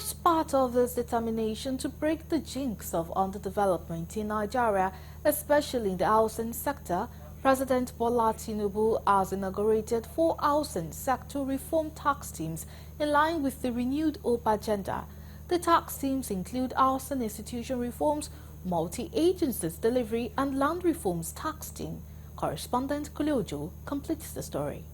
As part of this determination to break the jinx of underdevelopment in Nigeria, especially in the housing sector, President Bola Tinubu has inaugurated 4 housing sector reform tax teams in line with the renewed Hope agenda. The tax teams include housing institution reforms, multi-agencies delivery and land reforms tax team. Correspondent Kuliojo completes the story.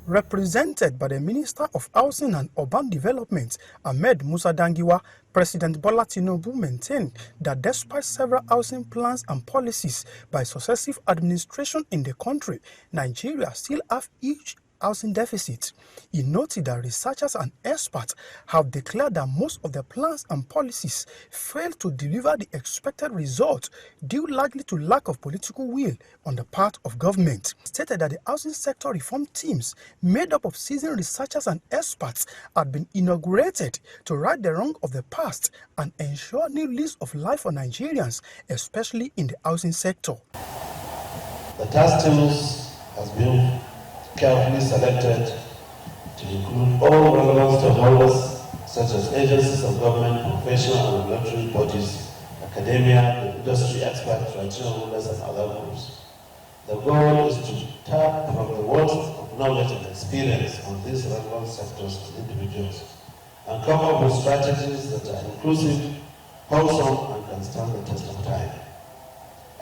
Represented by the Minister of Housing and Urban Development, Ahmed Musa Dangiwa, President Bola Tinubu maintained that despite several housing plans and policies by successive administration in the country, Nigeria still have huge housing deficit. He noted that researchers and experts have declared that most of the plans and policies failed to deliver the expected result due largely to lack of political will on the part of government. He stated that the housing sector reform teams made up of seasoned researchers and experts had been inaugurated to right the wrong of the past and ensure new lease of life for Nigerians, especially in the housing sector. The task teams has been carefully selected to include all relevant stakeholders such as agencies of government, professional and regulatory bodies, academia, industry experts, traditional rulers and other groups. The goal is to tap from the wealth of knowledge and experience on these relevant sectors and individuals and come up with strategies that are inclusive, wholesome and can stand the test of time.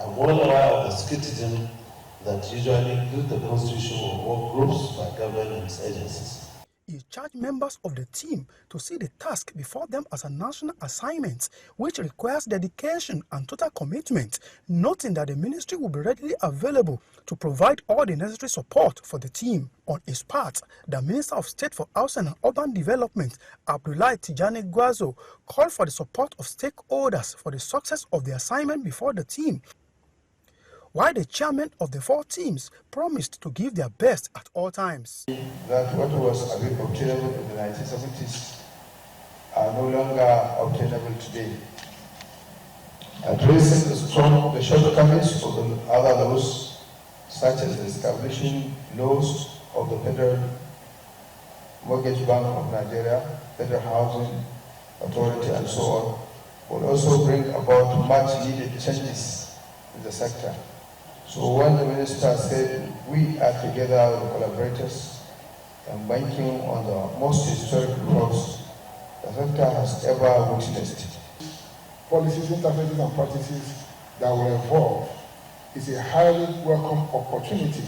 I'm well aware of the skepticism that usually include the constitution of work groups by government and its agencies. He charged members of the team to see the task before them as a national assignment, which requires dedication and total commitment, noting that the ministry will be readily available to provide all the necessary support for the team. On his part, the Minister of State for Housing and Urban Development, Abdullahi Tijani Gwazo, called for the support of stakeholders for the success of the assignment before the team, while the chairman of the 4 teams promised to give their best at all times. That what was obtainable in the 1970s are no longer obtainable today. Addressing the shortcomings of the other laws, such as establishing laws of the Federal Mortgage Bank of Nigeria, Federal Housing Authority and so on, will also bring about much needed changes in the sector. So when the minister said we are together with collaborators and banking on the most historic reforms the sector has ever witnessed. Policies, interfaces and practices that will evolve is a highly welcome opportunity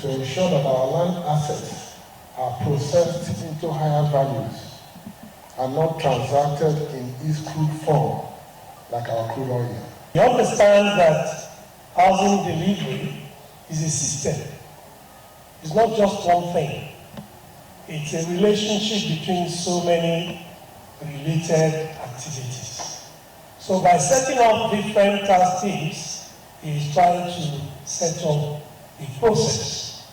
to ensure that our land assets are processed into higher values and not transacted in its crude form like our crude oil. We understand that housing delivery is a system. It's not just one thing. It's a relationship between so many related activities. So by setting up different task teams, he is trying to set up a process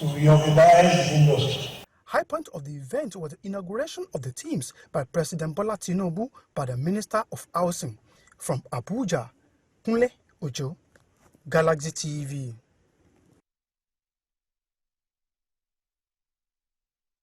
to reorganize the industry. High point of the event was the inauguration of the teams by President Bola Tinubu by the Minister of Housing. From Abuja, Kunle Ojo, Galaxy TV.